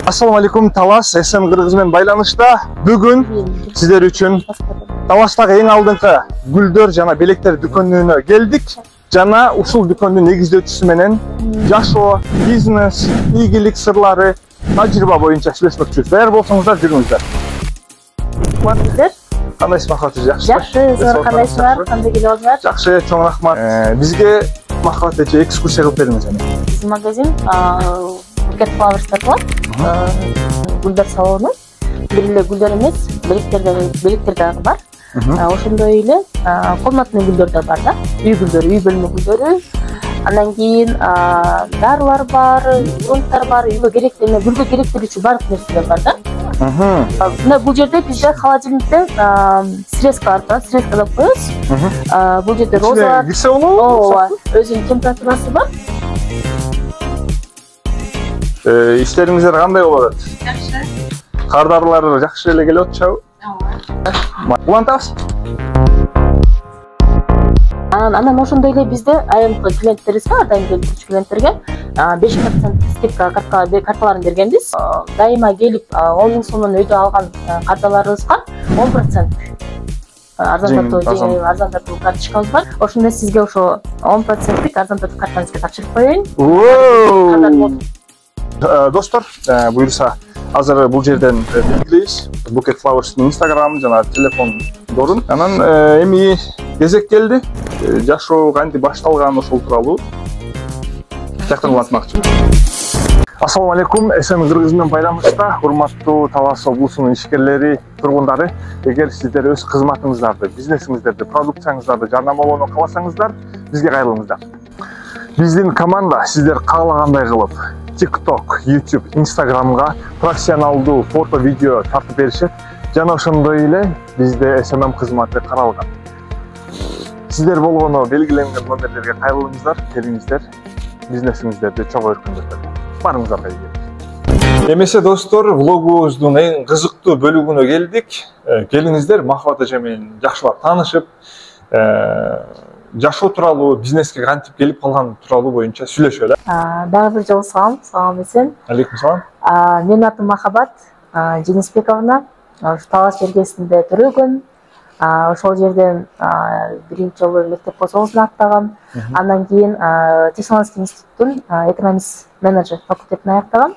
Assalamu alaikum Талас, SM Кыргыз менен байланышта. Бүгүн сиздер үчүн Таластагы эң алдыңкы гүлдөр жана белектер дүкөнүнө келдик. Жана ушул дүкөндүн негиздөөчүсү менен жашоо, бизнес, ийгилик сырлары, тажрыйба боюнча сүйлөшмөкчүбүз. Даяр болсоңуздар жүрүңүздөр. Кандайсыз Махабат? Жакшы, силер кандайсыздар? Кандай келиңиздер? Жакшы, чоң рахмат. Бизге Махабат эже экскурсия кылып бериңиз эми. Биздин магазин Buket Flowers бар. Гүлдөр салону. Бир эле гүлдөр эмес, белектер дагы бар. Ошондой эле комнатный гүлдөр да бар да. Үй гүлдөрү, үй бөлмө гүлдөрү. Андан кийин дарылар бар, грунттар бар, үйгө керектүү, гүлгө керектүү үчүн баардык нерселер бар да. Мына бул жерде бизде холодильникте срезка бар, срезка деп коебуз. Бул жерде розалар. Кирсе болобу? Ооба, өзүнүн температурасы бар. İşlerimizler qanday болот? Жакшы. Кардарылар жакшы эле келип атышабы? Ооба. Улантабыз. Анан ошондой эле бизде айымкы клиенттерибиз бар, дайым келүүчү клиенттерге 5% скидка карталарын бергенбиз. Дайыма келип 10 миң сомдон өйдө алган карталарыбызга 10% арзандатуу карточкабыз бар. Ошондо сизге ошо 10%лик арзандатуу картаңызга тапшырып коеюн. Достор, буюрса азыр бул жерден билгилейбиз. Buket Flowers'ın Instagram жана телефон дорун. Анан эми кезек келди. Жашоо кантип башталган ошол тууралуу жактан улантмакчы. Ассаламу алейкум, SM Кыргыз менен байланышта урматтуу Талас облусунун ишкерлери, тургундары. Эгер сиздер өз кызматыңыздарды, бизнесиңиздерди, продукцияңыздарды жарнамалоону кааласаңыздар, бизге кайрылыңыздар. Биздин команда сиздер каалагандай кылып TikTok, YouTube, Instagram'ga profesyoneldu foto, video tartıp berişet. Jana ошондой эле бизде SMM кызматы каралган. Сиздер болгону белгиленген номерлерге кайрылыңыздар, келиңиздер, бизнесиңиздерди чоң өркүндөтөт. Барыңыздарга ийгилик. Эмесе достор, влогубуздун эң кызыктуу бөлүгүнө келдик. Келиңиздер, Махабат эже менен жакшылап таанышып, жашоо тууралуу, бизнеске кантип келип калган тууралуу боюнча сүйлөшөлү. Дагы бир жолу салам эсен. Алейкум салам. Менин атым Махабат Женисбековна. Талас жергесинде төрөгөм. Ошол жерден биринчи жолу мектеп осоосун аттагам. Андан кийин Технологический институттун экономист менеджер факультетин аяктагам.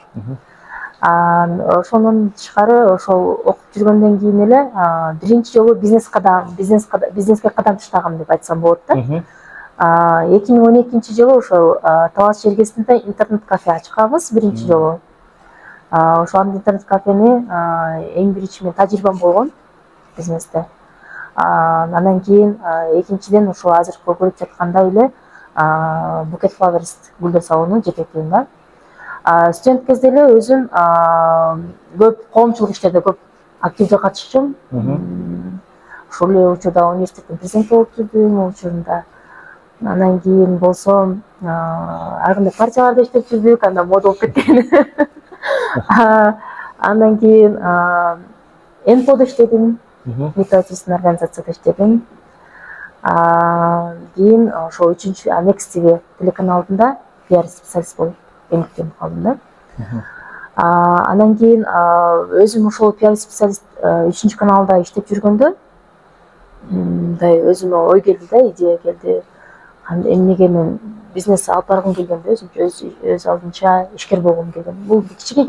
Ошонун тышкары ошол окуп жүргөндөн кийин эле биринчи жолу бизнеске кадам таштагам деп айтсам болот да. 2012 жылы ошол Талас жергесинде интернет кафе ачканбыз биринчи жолу. Ошол интернет кафени эң биринчи мен тажрыйбам болгон бизнесте. Андан кийин экинчиден ошол азыр көрүп жаткандай эле Buket Flowers гүлдөр салону жетектейм да. Студент кезде эле өзүм көп коомчулук иштерде көп активдүү катышчумун. Ошол эле учурда университеттин президенти болуп жүрдүм, учурунда. Андан кийин болсо ар кандай партияларда иштеп жүрдүк, андан мода болуп кеткен. Андан кийин НПОдо иштедим, неправительственный организацияда иштедим. Кийин ошол 3-чү Next TV телеканалында PR специалист болуп эмгектенип калдым да. Андан кийин өзүм ошол PR специалист 3-чү каналда иштеп жүргөндө мындай өзүмө ой келди да, идея келди. Эмнеге мен бизнес алып баргым келгенде, өзүмчө өз алдынча ишкер болгум келген. Бул кичике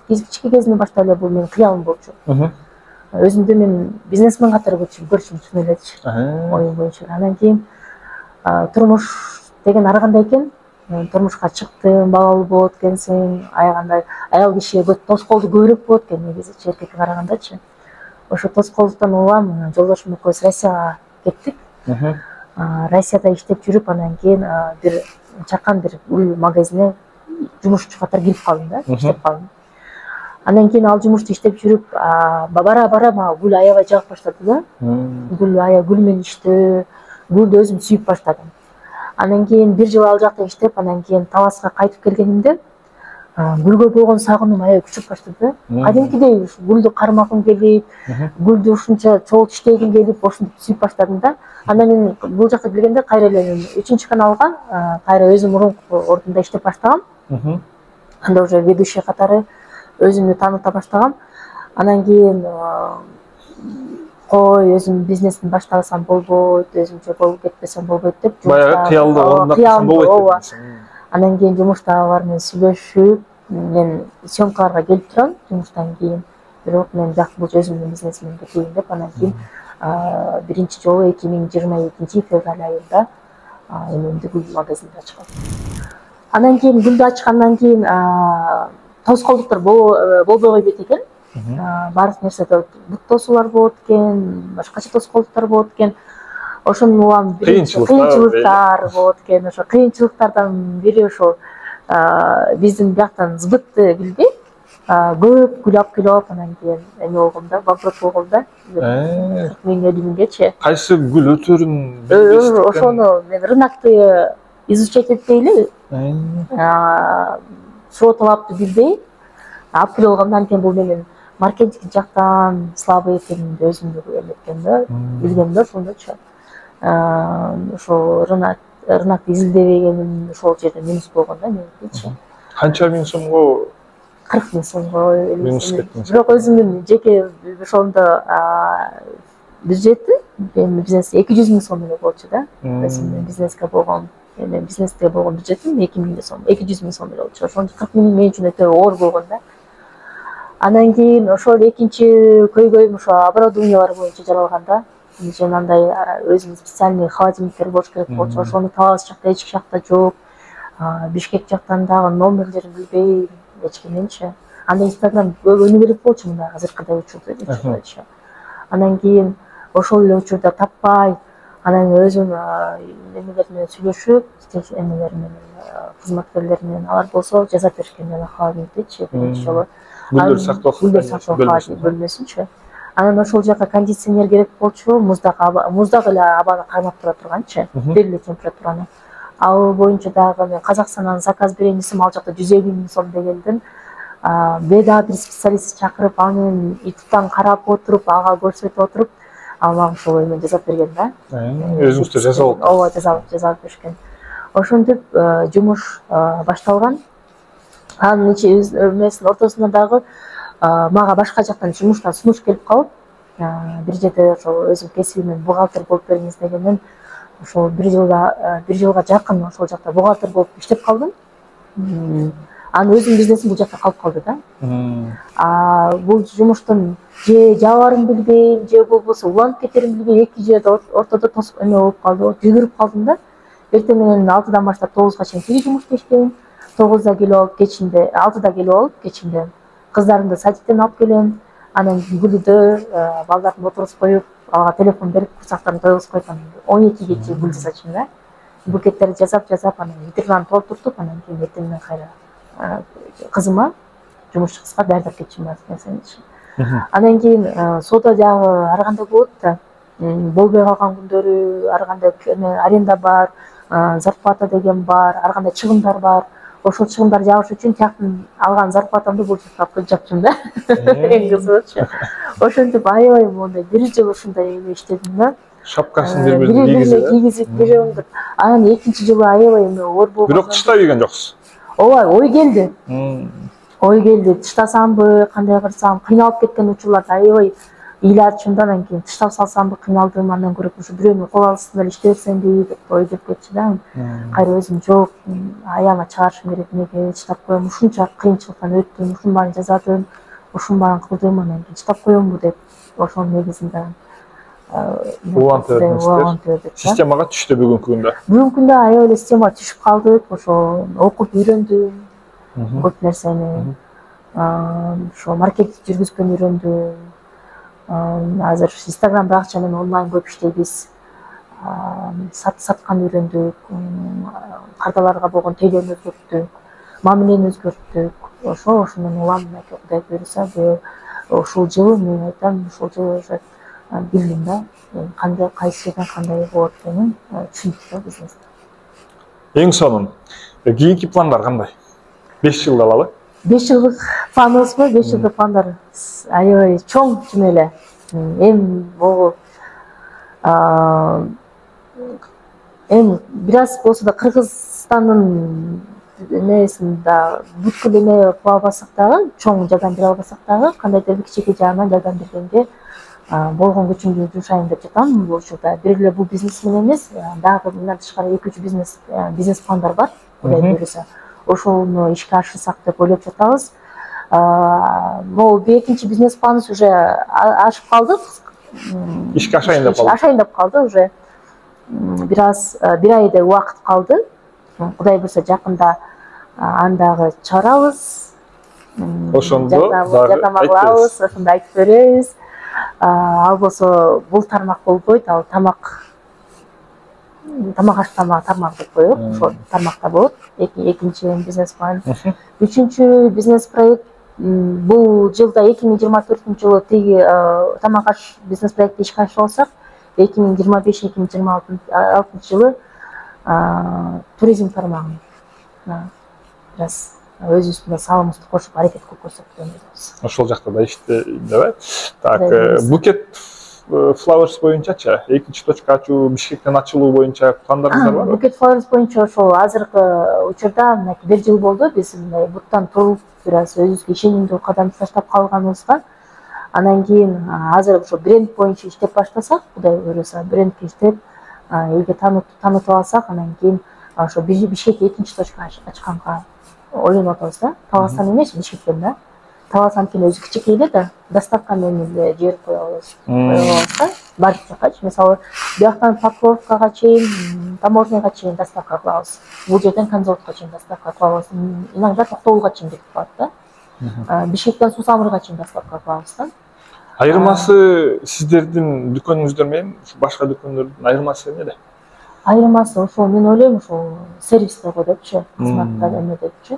кезинен баштап эле бул менин кыялым болчу. Өзүмдү мен бизнесмен катары көрчүм чын элечи. Оюм боюнча. Андан кийин турмуш деген ар кандай экен. Турмушка чыктым, балалуу болот экенсиң, аял киши тоскоолду көбүрөөк болот экен негизи эркекке карагандачы. Ошо тоскоолдуктан улам жолдошум экөөбүз Россияга кеттик. Россияда иштеп жүрүп, андан кийин бир чакан бир гүл магазине жумушчу катары кирип калдым да, иштеп калдым. Андан кийин ал жумушту иштеп жүрүп, бара мага гүл аябай жагып баштады да. Гүл менен иштөө, гүлдү өзүм сүйүп баштадым. Андан кийин бир жыл ал жакта иштеп, андан кийин Таласка кайтып келгенимде гүлгө болгон сагынуум аябай күчүп баштады. Кадимкидей гүлдү кармагым келип, гүлдү ушунча чогулуп иштегим келип, ошентип сүйүп баштадым да. Андан мен бул жакта келгенде кайра эле 3-чү каналга кайра өзүм мурунку ордунда иштеп баштагам. Анда уже ведущий катары өзүмдү тааныта баштагам. Анан кийин кой өзүм бизнесин баштасам болбойт, өзүмчө болуп кетпесем болбойт деп баягы кыялды орундаткансаң болбойт деп. Анан кийин жумуштагылар менен сүйлөшүп, мен съемкаларга келип турам жумуштан кийин. Бирок мен бияк бул өзүмдүн бизнесимди кетейин деп анан кийин биринчи жолу 2022 февраль айында эмемди гүл магазинди ачкам. Анан кийин гүлдү ачкандан кийин тоскоолдуктар болбой койбойт экен. Баардык нерседе бут тосуулар болот экен, башкача тоскоолдуктар болот экен. Ошонун улам кыйынчылыктар болот экен. Ошо кыйынчылыктардан бири ошол биздин бияктан сбытты гүлдү көп гүл алып келип алып, анан кийин эме болгом да, банкрот болгом да. 40 000 50 000гечи. Кайсы гүл өтөрүн ошону мен рынокты изучать этпей эле, соо талапты билбей алып келип алгам. Анткени бул менин маркетинг жактан слабый экенимди өзүмдү эметкем да, билгем да ошондочу. Ошо рынокты изилдебегеним ошол жерде минус болгон да меникичи. Канча миң сомго? 40 000 сомго минус кеттиңиз. Бирок өзүмдүн жеке ошондо бюджети бизнес 200 000 сом эле болчу да. Өзүмдүн бизнеске болгон бюджетим 2 000 сом, 200 000 сом эле болчу. Ошондо 40 000 мен үчүн өтө оор болгон да. Анан кийин ошол экинчи көйгөйүм ошо оборудованиялар боюнча жаралганда, андай өзүнүн специальный холодильниктер болуш керек болчу. Ошону Талас жакта эч жакта жок. Бишкек жактан дагы номерлерин билбейм эч кимденчи. Анда Инстаграм өнүгө керек болчу мындай азыркыдай учурда. Анан кийин ошол эле учурда таппай, анан өзүм эмелер менен сүйлөшүп, эмелер менен кызматкерлер менен алар болсо жасап беришкен жана холодильниктечи биринчи жолу. Гүлдөр сактоо бөлмөсүнчү. Анан ошол жака кондиционер керек болчу, муздак эле абаны кармап тура турганчы, белгилүү температураны. Ал боюнча дагы мен Казакстандан заказ берейин десем, ал жакта 150 000 сом дегендин. Беда бир специалист чакырып, ал менен ютубтан карап отуруп, ага көрсөтүп отуруп, ал мага ошол эме жасап берген да. Өзүңүз жасап алып. Ооба, жасап беришкен. Ошентип жумуш башталган. Анын эмесинин ортосунда дагы мага башка жактан жумуштан сунуш келип калып, бир жерде ошол өзүм кесибимен бухгалтер болуп бериңиз дегенден, ошол бир жылга жакын ошол жакта бухгалтер болуп иштеп калдым. Анын өзүнүн бизнесим бул жакта калып калды да. Бул жумуштун же жабарын билбейм, же болбосо уланып кетерин билбей, эки жерде ортодо эме болуп калды, жүгүрүп калдым да. Эртең менен 6-дан баштап 9-га чейин тиги жумушта иштейм. 9-да келип алып, кечинде 6-да келип алып, кечинде кыздарымды садиктен алып келем. Анан гүлдү балдарды отургузуп коюп, ага телефон берип, курсактарын койгузуп коюп, анан 12-ге чейин гүл жасачумун да. Букеттерди жасап, анан витринаны толтуртуп, анан кийин эртең менен кайра кызыма, жумушчу кызга даярдап кетчүмүн нерсеничи. Анан кийин соода дагы ар кандай болот да. Болбой калган күндөрү, ар кандай аренда бар, зарплата деген бар, ар кандай чыгымдар бар. Ошол чыгымдарды жабыш үчүн тияктан алган зарплатамды бул жакка алып келип жапчумун да. Эң кызыгычы. Ошентип аябай мондай бир жыл ушундай эме иштедим да. Шапкасын бири-бирине кийгизип берем деп. Анан экинчи жылы аябай эме оор болгон. Бирок тышта ийген жоксуз. Ооба, ой келди. Тыштасамбы, кандай кылсам, кыйналып кеткен учурларда аябай ыйлачымда. Анан кийин тыштап салсамбы, кыйналдым, андан көрө ушу бирөөнүн кол астында эле иштей берсемби деп ой деп кетчи да. Кайра өзүм жок, аягыма чыгарышым керек, эмнеге чыдап коем, ушунча кыйынчылыктан өттүм, ушунун баарын жасадым, ушунун баарын кылдым, анан кийин чыдап коембу деп ошонун негизинде улантып системага түштү бүгүнкү күндө. Бүгүнкү күндө аябай эле системага түшүп калдык, ошо окуп үйрөндүм көп нерсени. Ошо маркетинг жүргүзгөнү үйрөндүм. Азыр Инстаграмда акча менен онлайн көп иштейбиз. Сатканды үйрөндүк, карталарга болгон тейлөөнү өзгөрттүк, мамилени өзгөрттүк. Ошонун улам Кудай буйруса, ушул жылы мен айтам, ушул жылы уже билдим да, кандай кайсы жерден кандай болот экенин түшүндүк да бизнесте. Эң сонун кийинки пландар кандай? 5 жылда алалы? 5 жылдык планыбызбы? 5 жылдык пландар аябай чоң чын эле. Могу бир аз болсо да Кыргызстандын эмесин да бүткүл эме кыла албасак дагы, чоң жардам бере албасак дагы, кандайдыр бир кичинекей жагынан жардам бергенге болгон күчүмдү жумшайын деп жатам бул учурда. Бир эле бул бизнес менен эмес, дагы мындан тышкары 2-3 бизнес пландар бар, Кудай буйруса. Ошону ишке ашырсак деп ойлоп жатабыз. Могу экинчи бизнес планыбыз уже ашып калды. Ишке ашайын деп калды. Ашайын деп калды уже. Бир айдай убакыт калды. Кудай буйруса жакында андагы чыгарабыз. Ошондо жардам кылабыз, ошондо айтып беребиз. Ал болсо бул тармак болбойт, ал тамак аш тармак деп коелу. Ошол тармакта болот. Экинчи бизнес план. Үчүнчү бизнес проект бул жылда 2024-жылы тиги тамак аш бизнес проекти ишке ашырып алсак, 2025-2026-жылы туризм тармагын бираз өзүбүздүн салымыбызды кошуп аракет кылып көрсөк деп ойлойбуз. Ошол жакта да иштебей. Так, Букет Flowers боюнчачы, экинчи точка ачуу, Бишкектен ачылуу боюнча пландарыңыздар барбы? Букет Flowers боюнча ошол азыркы учурда 1 жыл болду биз буттан туруп бираз өзүбүзгө ишенимдүү кадам таштап калганыбызга. Анан кийин азыр ошо бренд боюнча иштеп баштасак, Кудай буйруса, брендке иштеп, элге таанытып алсак, анан кийин ошо Бишкекке экинчи точка ачканга ойлонуп атабыз да. Таластан эмес, Бишкектен да. Талас анткени өзү кичинекей эле да, доставка менен эле жиберип кое алабыз да. Бардык жаккачы, мисалы, бияктан Покровкага чейин, Таможняга чейин доставка кылабыз. Бул жерден Канзаводко чейин доставка кылабыз. Иногда Токтогулга чейин кетип калат да. Бишкектен Сусамырга чейин доставка кылабыз да. Айырмасы сиздердин дүкөнүңүздөр менен башка дүкөндөрдүн айырмасы эмнеде? Айырмасы ошол, мен ойлойм, ошол сервисте го депчи, кызматта эме депчи.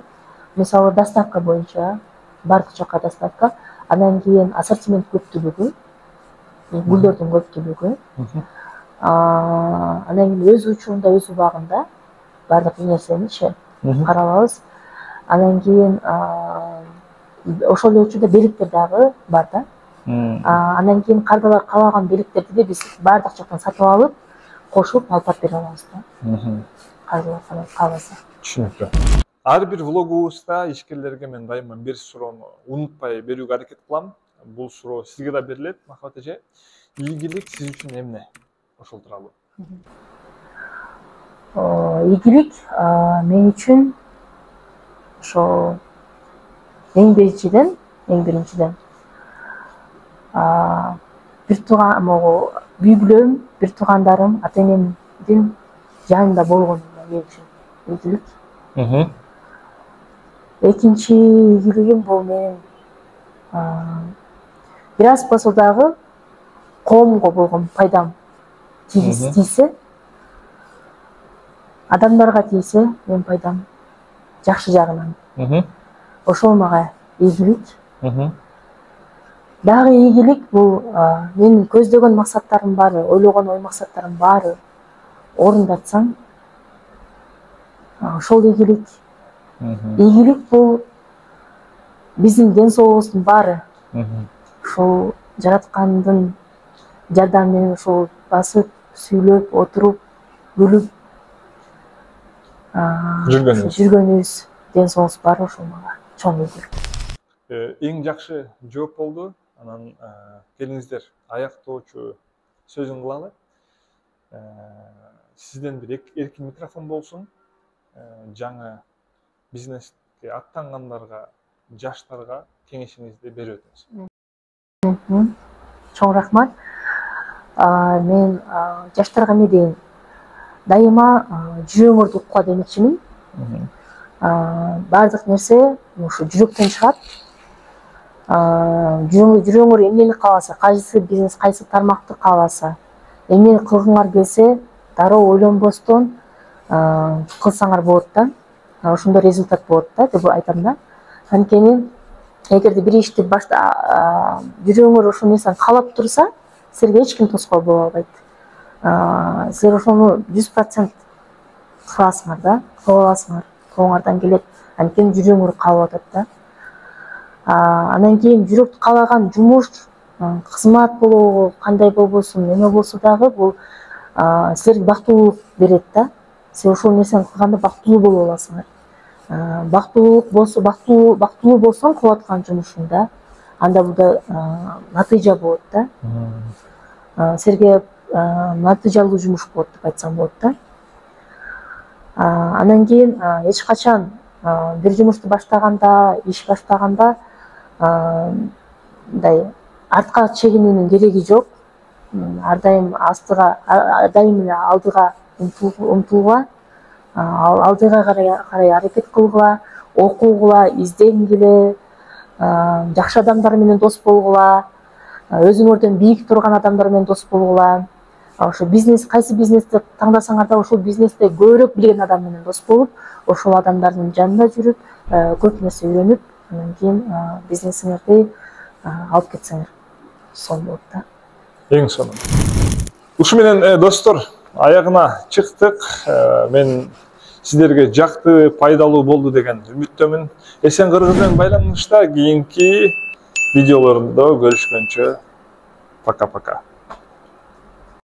Мисалы, доставка боюнча бардык жакка доставка, анан кийин ассортимент көптүлүгү, гүлдөрдүн көптүлүгү, анан кийин өз учурунда, өз убагында бардык нерсеничи каралабыз. Анан кийин ошол эле учурда беликтер дагы бар да. Анан кийин каалаган белектерди де биз бардык жактан сатып алып, кошуп алып бере алабыз да. Кааласа. Түшүнүктүү. Ар бир влогубузда ишкерлерге мен дайыма бир суроону унутпай берүүгө аракет кылам. Бул суроо сизге да берилет, Махабат эже. Ийгилик сиз үчүн эмне? Ошол тууралуу. Ийгилик мен үчүн ошо эң биринчиден бир тууган бүйгүлөрүм, бир туугандарым, ата энемдин жанында болгон мен үчүн ийгилик. Экинчи ийгилигим бул менин бир аз болсо дагы коомго болгон пайдам тийсе, адамдарга тийсе, менин пайдам жакшы жагынан. Ошол мага ийгилик. Дагы ийгилик бул менин көздөгөн максаттарым баары, ойлогон ой максаттарым баары орундатсаң, ошол ийгилик. Ийгилик бул биздин ден соолугубуздун баары. Ошол жараткандын жардамы менен ошол басып, сүйлөп, отуруп, күлүп жүргөнүбүз, ден соолугубуз баары ошол мага чоң ийгилик. Эң жакшы жооп болду. Анан келиңиздер аяктоочу сөзүн кылалы. Сизден бир эркин микрофон болсун. Жаңы бизнеске аттангандарга, жаштарга кеңешиңизди берип өтүңүз. Чоң рахмат. Мен жаштарга эмне дейин? Дайыма жүрөгүңөрдү уккула демекчимин. Бардык нерсе ушу жүрөктөн чыгат. Жүрөгүңөр эмнени кааласа, кайсы бизнес, кайсы тармакты кааласа, эмнени кылгыңар келсе, дароо ойлонбостон кылсаңар болот да. Ошондо результат болот да деп айтам да. Анткени эгерде бир ишти жүрөгүңөр ошол нерсени каалап турса, силерге эч ким тоскоол боло албайт. Силер ошону 100% кыласыңар да, кыла аласыңар, колуңардан келет. Анткени жүрөгүңөр каалап атат да. Анан кийин жүрөктү каалаган жумуш, кызмат болобу, кандай болбосун, эме болсо дагы бул силерге бактылуулук берет да. Силер ошол нерсени кылганда бактылуу боло аласыңар. бактылуу болсоң кылып аткан жумушуңда, анда буда натыйжа болот да. Силерге натыйжалуу жумуш болот деп айтсам болот да. Анан кийин эч качан бир жумушту баштаганда, иш баштаганда мындай артка чегинүүнүн кереги жок. Ар дайым эле алдыга умтулгула, алдыга карай аракет кылгыла, окугула, изденгиле, жакшы адамдар менен дос болгула, өзүңөрдөн бийик турган адамдар менен дос болгула. Ошо бизнес, кайсы бизнести таңдасаңар да ошол бизнесте көбүрөөк билген адам менен дос болуп, ошол адамдардын жанында жүрүп, көп нерсе үйрөнүп, анан кийин бизнесиңерди алып кетсеңер сонун болот да. Эң сонун. Ушу менен достор, аягына чыктык. Мен сиздерге жакты, пайдалуу болду деген үмүттөмүн. Эсен Кыргыз менен байланышта кийинки видеолорумда көрүшкөнчө пока-пока.